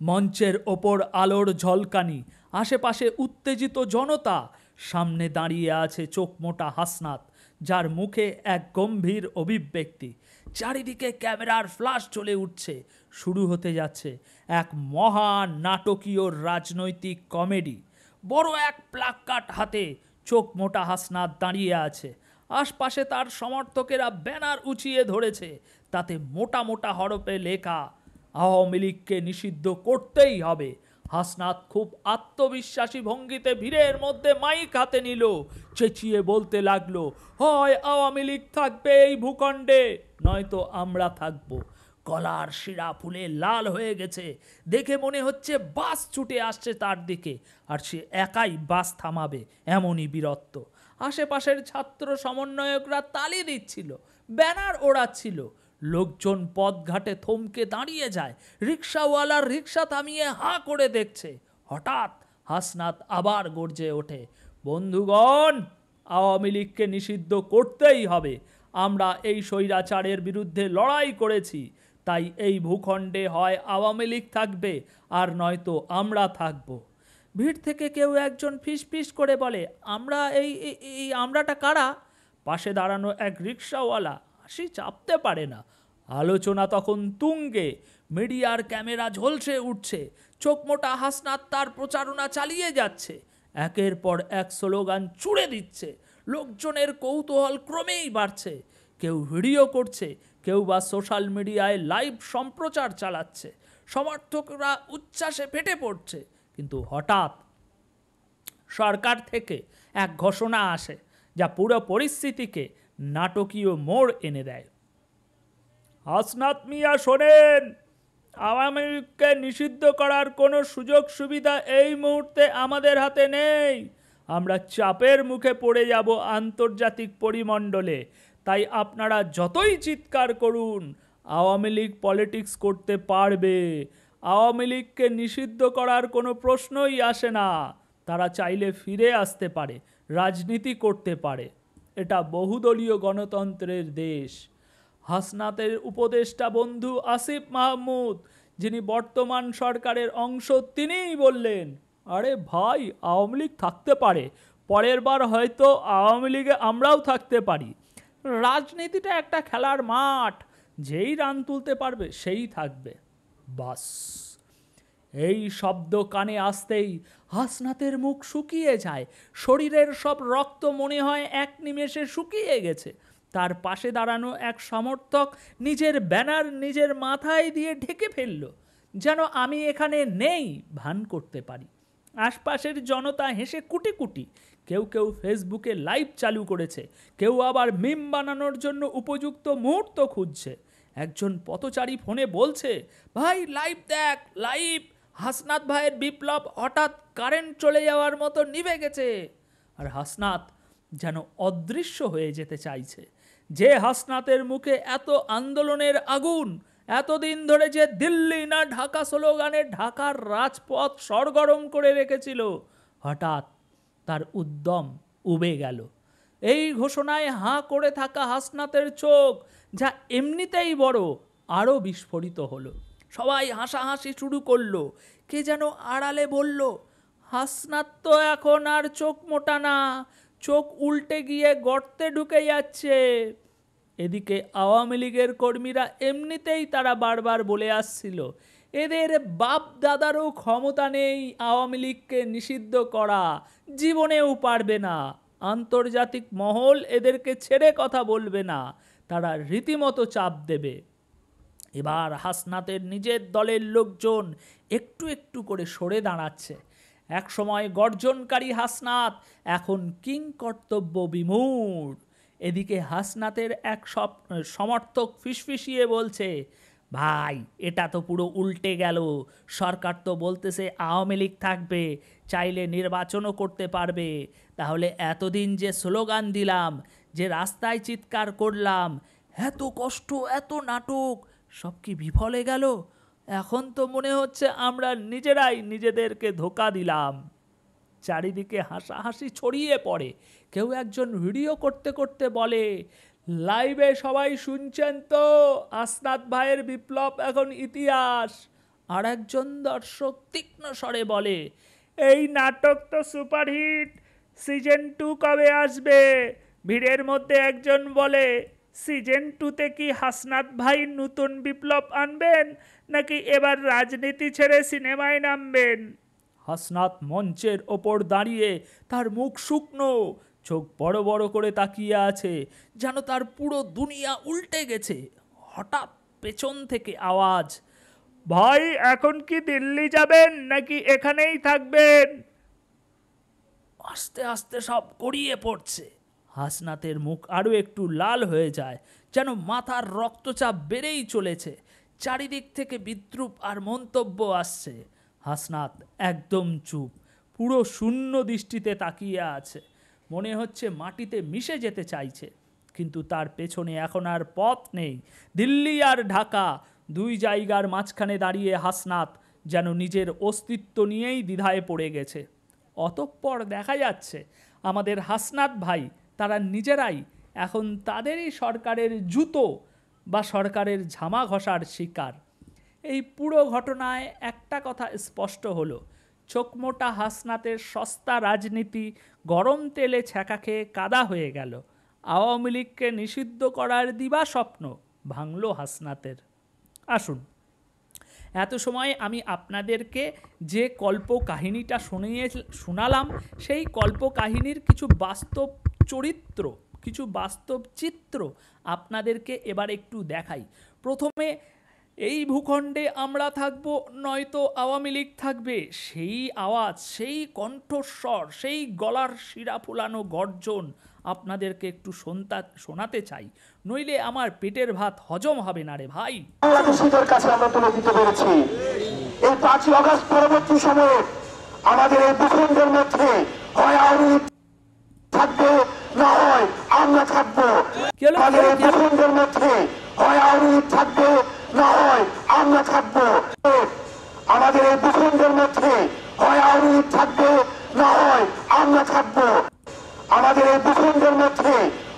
মঞ্চের ওপর আলোর ঝলকানি, আশেপাশে উত্তেজিত জনতা। সামনে দাঁড়িয়ে আছে চোখমোটা হাসনাত, যার মুখে এক গম্ভীর অভিব্যক্তি। চারিদিকে ক্যামেরার ফ্ল্যাশ জ্বলে উঠছে। শুরু হতে যাচ্ছে এক মহা নাটকীয় রাজনৈতিক কমেডি। বড় এক প্লাকার্ড হাতে চোখমোটা হাসনাত দাঁড়িয়ে আছে। আশপাশে তার সমর্থকেরা ব্যানার উঁচিয়ে ধরেছে। তাতে মোটা মোটা হরফে লেখা, আওয়ামী লীগকে নিষিদ্ধ করতেই হবে। হাসনাত খুব আত্মবিশ্বাসী ভঙ্গিতে ভিড়ের মধ্যে মাইক হাতে নিল, চেঁচিয়ে বলতে লাগলো, হয় আওয়ামী লীগ থাকবে এই ভূখণ্ডে, নয়তো আমরা থাকবো। গলার শিরা ফুলে লাল হয়ে গেছে। দেখে মনে হচ্ছে বাস ছুটে আসছে তার দিকে, আর সে একাই বাস থামাবে, এমনই বীরত্ব। আশেপাশের ছাত্র সমন্বয়করা তালি দিচ্ছিল, ব্যানার ওড়াচ্ছিল। লোকজন পথঘাটে থমকে দাঁড়িয়ে যায়। রিক্সাওয়ালার রিক্সা থামিয়ে হাঁ করে দেখছে। হঠাৎ হাসনাত আবার গর্জে ওঠে, বন্ধুগণ, আওয়ামী লীগকে নিষিদ্ধ করতেই হবে। আমরা এই স্বৈরাচারের বিরুদ্ধে লড়াই করেছি, তাই এই ভূখণ্ডে হয় আওয়ামী লীগ থাকবে, আর নয়তো আমরা থাকব। ভিড় থেকে কেউ একজন ফিসফিস করে বলে, আমরা এই আমরাটা কারা? পাশে দাঁড়ানো এক রিক্সাওয়ালা হাসি চাপতে পারে না। আলোচনা তখন তুঙ্গে। মিডিয়ার ক্যামেরা ঝলসে উঠছে। চোখমোটা হাসনাত তার প্রচারণা চালিয়ে যাচ্ছে। একের পর এক স্লোগান ছুড়ে দিচ্ছে। লোকজনের কৌতূহল ক্রমেই বাড়ছে। কেউ ভিডিও করছে, কেউ বা সোশ্যাল মিডিয়ায় লাইভ সম্প্রচার চালাচ্ছে। সমর্থকরা উচ্ছ্বাসে ফেটে পড়ছে। কিন্তু হঠাৎ সরকার থেকে এক ঘোষণা আসে, যা পুরো পরিস্থিতিকে নাটকীয় মোড় এনে দেয়। হাসনাত মিয়া শোনেন, আওয়ামী লীগকে নিষিদ্ধ করার কোনো সুযোগ সুবিধা এই মুহূর্তে আমাদের হাতে নেই। আমরা চাপের মুখে পড়ে যাব আন্তর্জাতিক পরিমণ্ডলে। তাই আপনারা যতই চিৎকার করুন, আওয়ামী লীগ পলিটিক্স করতে পারবে। আওয়ামী লীগকে নিষিদ্ধ করার কোনো প্রশ্নই আসে না। তারা চাইলে ফিরে আসতে পারে, রাজনীতি করতে পারে। এটা বহুদলীয় গণতন্ত্রের দেশ। হাসনাতের উপদেষ্টা বন্ধু আসিফ মাহমুদ, যিনি বর্তমান সরকারের অংশ, তিনিই বললেন, আরে ভাই, আওয়ামী লীগ থাকতে পারে, পরের বার হয়তো আওয়ামী লীগে আমরাও থাকতে পারি। রাজনীতিটা একটা খেলার মাঠ, যেই রান তুলতে পারবে সেই থাকবে। বাস। এই শব্দ কানে আসতেই হাসনাতের মুখ শুকিয়ে যায়। শরীরের সব রক্ত মনে হয় এক নিমেষে শুকিয়ে গেছে। তার পাশে দাঁড়ানো এক সমর্থক নিজের ব্যানার নিজের মাথায় দিয়ে ঢেকে ফেলল, যেন আমি এখানে নেই ভান করতে পারি। আশপাশের জনতা হেসে কুটি কুটি। কেউ কেউ ফেসবুকে লাইভ চালু করেছে, কেউ আবার মিম বানানোর জন্য উপযুক্ত মুহূর্ত খুঁজছে। একজন পথচারী ফোনে বলছে, ভাই লাইভ দেখ, লাইভ, হাসনাত ভাইয়ের বিপ্লব হঠাৎ কারেন্ট চলে যাওয়ার মতো নিভে গেছে। আর হাসনাত যেন অদৃশ্য হয়ে যেতে চাইছে। যে হাসনাতের মুখে এত আন্দোলনের আগুন, এতদিন ধরে যে দিল্লি না ঢাকা স্লোগানে ঢাকার রাজপথ সরগরম করে রেখেছিল, হঠাৎ তার উদ্যম উবে গেল। এই ঘোষণায় হাঁ করে থাকা হাসনাতের চোখ, যা এমনিতেই বড়, আরও বিস্ফোরিত হলো। সবাই হাসাহাসি শুরু করলো। কে যেন আড়ালে বলল, হাসনাত তো এখন আর চোখ মোটা না, চোখ উল্টে গিয়ে গর্তে ঢুকে যাচ্ছে। এদিকে আওয়ামী লীগের কর্মীরা এমনিতেই তারা বারবার বলে আসছিল, এদের বাপ দাদারও ক্ষমতা নেই আওয়ামী লীগকে নিষিদ্ধ করা, জীবনেও পারবে না। আন্তর্জাতিক মহল এদেরকে ছেড়ে কথা বলবে না, তারা রীতিমতো চাপ দেবে। এবার হাসনাতের নিজের দলের লোকজন একটু একটু করে সরে দাঁড়াচ্ছে। একসময় গর্জনকারী হাসনাত এখন কিং কর্তব্য বিমূঢ়। এদিকে হাসনাতের এক সমর্থক ফিসফিসিয়ে বলছে, ভাই, এটা তো পুরো উল্টে গেল। সরকার তো বলতেছে আওয়ামী লীগ থাকবে, চাইলে নির্বাচনও করতে পারবে। তাহলে এতদিন যে স্লোগান দিলাম, যে রাস্তায় চিৎকার করলাম, এত কষ্ট, এত নাটক, সব কি বিফলে গেল? এখন তো মনে হচ্ছে আমরা নিজেরাই নিজেদেরকে ধোঁকা দিলাম। চারিদিকে হাসাহাসি ছড়িয়ে পড়ে। কেউ একজন ভিডিও করতে করতে বলে, লাইভে সবাই শুনছেন তো, হাসনাত ভাইয়ের বিপ্লব এখন ইতিহাস। আর একজন দর্শক তীক্ষ্ণ স্বরে বলে, এই নাটক তো সুপারহিট, সিজন 2 কবে আসবে? ভিড়ের মধ্যে একজন বলে, সিজন 2-তে কি হাসনাত ভাই নতুন বিপ্লব আনবেন, নাকি এবার রাজনীতি ছেড়ে সিনেমায় নামবেন? হাসনাত মঞ্চের ওপর দাঁড়িয়ে, তার মুখ শুকনো, চোখ বড় বড় করে তাকিয়ে আছে, যেন তার পুরো দুনিয়া উল্টে গেছে। হঠাৎ পেছন থেকে আওয়াজ, ভাই এখন কি দিল্লি যাবেন নাকি এখানেই থাকবেন? আস্তে আস্তে সব গড়িয়ে পড়ছে। হাসনাতের মুখ আরও একটু লাল হয়ে যায়, যেন মাথার রক্তচাপ বেড়েই চলেছে। চারিদিক থেকে বিদ্রূপ আর মন্তব্য আসছে। হাসনাত একদম চুপ, পুরো শূন্য দৃষ্টিতে তাকিয়ে আছে। মনে হচ্ছে মাটিতে মিশে যেতে চাইছে, কিন্তু তার পেছনে এখন আর পথ নেই। দিল্লি আর ঢাকা, দুই জায়গার মাঝখানে দাঁড়িয়ে হাসনাত যেন নিজের অস্তিত্ব নিয়েই দ্বিধায় পড়ে গেছে। অতঃপর দেখা যাচ্ছে আমাদের হাসনাত ভাই তারা নিজেরাই এখন তাদেরই সরকারের জুতো বা সরকারের ঝামা ঘষার শিকার। এই পুরো ঘটনায় একটা কথা স্পষ্ট হলো, চোখমোটা হাসনাতের সস্তা রাজনীতি গরম তেলে ছ্যাঁকা খেয়ে কাদা হয়ে গেল। আওয়ামী লীগকে নিষিদ্ধ করার দিবা স্বপ্ন ভাঙল হাসনাতের। আসুন, এত সময় আমি আপনাদেরকে যে কল্প কাহিনীটা শোনালাম, সেই কল্প কাহিনীর কিছু বাস্তব চরিত্র, কিছু বাস্তব চিত্র আপনাদেরকে এবার একটু দেখাই। প্রথমে, এই ভূখণ্ডে আমরা থাকব নয়তো আওয়ামী লীগ থাকবে, সেই আওয়াজ, সেই কণ্ঠস্বর, সেই গলার শিরা ফুলানো গর্জন আপনাদেরকে একটু শোনাতে চাই, নইলে আমার পেটের ভাত হজম হবে না রে ভাই। বাংলাদেশিদের কাছে আমরা তুলে দিতে পেরেছি এই 5ই আগস্ট পরবর্তী সময়ে আমাদের এই ভূখণ্ডের মধ্যে হয় আওয়ামী লীগ থাকবে, না হয় আমরা থাকবো। আমাদের এই ভূখণ্ডের মধ্যে হয় আওয়ামী লীগ থাকবে, না হয় আমরা থাকবো। আমাদের এই ভূখণ্ডের মধ্যে হয় আওয়ামী লীগ থাকবে, না হয় আমরা থাকবো। আমাদের এই ভূখণ্ডের মধ্যে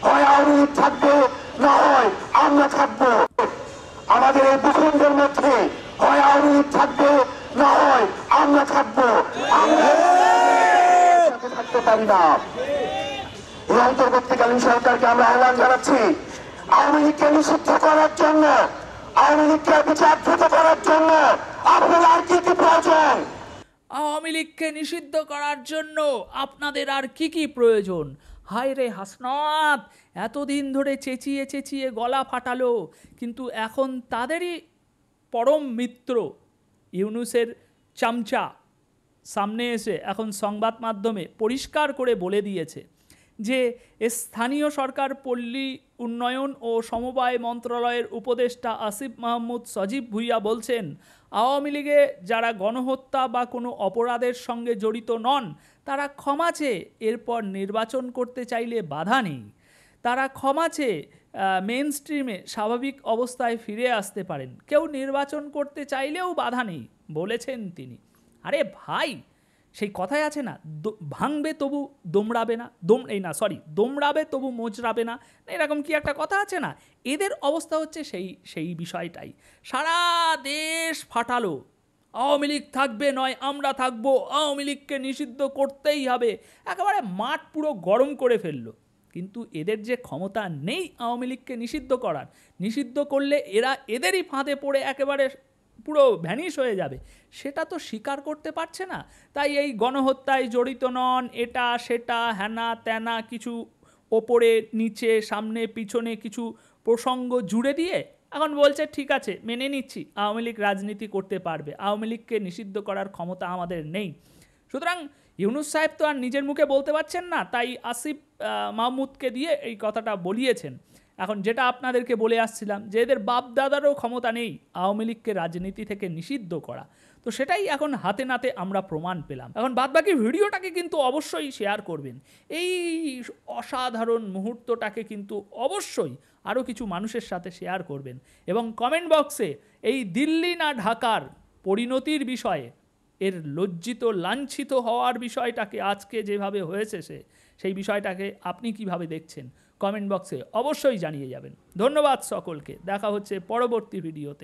হয় আওয়ামী লীগ থাকবে, না হয় আমরা থাকবো। আমাদের এই ভূখণ্ডের মধ্যে হয় আওয়ামী লীগ থাকবে, না হয় আমরা থাকবো। আমরা থাকতে পারি না। এই অন্তর্বর্তীকালীন সরকারকে আমরা আহ্বান জানাচ্ছি, আওয়ামী লীগকে নিষিদ্ধ করার জন্য, আওয়ামী লীগকে বিচারভূত করার জন্য আপনার আর কি কি প্রয়োজন? আওয়ামী লীগকে নিষিদ্ধ করার জন্য আপনাদের আর কি কি প্রয়োজন? হায় রে হাসনাত, এতদিন ধরে চেঁচিয়ে চেঁচিয়ে গলা ফাটালো, কিন্তু এখন তাদেরই পরম মিত্র ইউনূসের চামচা সামনে এসে এখন সংবাদ মাধ্যমে পরিষ্কার করে বলে দিয়েছে যে স্থানীয় সরকার পল্লী উন্নয়ন ও সমবায় মন্ত্রণালয়ের উপদেষ্টা আসিফ মাহমুদ সজীব ভুইয়া বলছেন, আওয়ামী লীগে যারা গণহত্যা বা কোনো অপরাধের সঙ্গে জড়িত নন তারা ক্ষমা চেয়ে এরপর নির্বাচন করতে চাইলে বাধা নেই। তারা ক্ষমা চেয়ে মেন স্ট্রিমে স্বাভাবিক অবস্থায় ফিরে আসতে পারেন, কেউ নির্বাচন করতে চাইলেও বাধা নেই বলেছেন তিনি। আরে ভাই, সেই কথাই আছে না, ভাঙবে তবু দোমড়াবে না, দোমড়াবে তবু মোচড়াবে না, এরকম কি একটা কথা আছে না? এদের অবস্থা হচ্ছে সেই বিষয়টাই। সারা দেশ ফাটালো, আওয়ামী লীগ থাকবে নয় আমরা থাকবো, আওয়ামী লীগকে নিষিদ্ধ করতেই হবে, একেবারে মাঠ পুরো গরম করে ফেললো। কিন্তু এদের যে ক্ষমতা নেই আওয়ামী লীগকে নিষিদ্ধ করার, নিষিদ্ধ করলে এরা এদেরই ফাঁদে পড়ে একেবারে পুরো ভ্যানিশ হয়ে যাবে, সেটা তো স্বীকার করতে পারছে না। তাই এই গণহত্যায় জড়িত নন, এটা সেটা হ্যানা ত্যানা কিছু ওপরে নিচে সামনে পিছনে কিছু প্রসঙ্গ জুড়ে দিয়ে এখন বলছে ঠিক আছে মেনে নিচ্ছি আওয়ামী লীগ রাজনীতি করতে পারবে, আওয়ামী লীগকে নিষিদ্ধ করার ক্ষমতা আমাদের নেই। সুতরাং ইউনূস সাহেব তো আর নিজের মুখে বলতে পারছেন না, তাই আসিফ মাহমুদকে দিয়ে এই কথাটা বলিয়েছেন। এখন যেটা আপনাদেরকে বলে আসছিলাম যে এদের বাপ দাদারও ক্ষমতা নেই আওয়ামী লীগকে রাজনীতি থেকে নিষিদ্ধ করা, তো সেটাই এখন হাতে নাতে আমরা প্রমাণ পেলাম। এখন বাদবাকি ভিডিওটাকে কিন্তু অবশ্যই শেয়ার করবেন, এই অসাধারণ মুহূর্তটাকে কিন্তু অবশ্যই আরও কিছু মানুষের সাথে শেয়ার করবেন, এবং কমেন্ট বক্সে এই দিল্লি না ঢাকার পরিণতির বিষয়ে, এর লজ্জিত লাঞ্ছিত হওয়ার বিষয়টাকে আজকে যেভাবে হয়েছে সেই বিষয়টাকে আপনি কিভাবে দেখছেন কমেন্ট বক্সে অবশ্যই জানিয়ে যাবেন। ধন্যবাদ সকলকে, দেখা হচ্ছে পরবর্তী ভিডিওতে।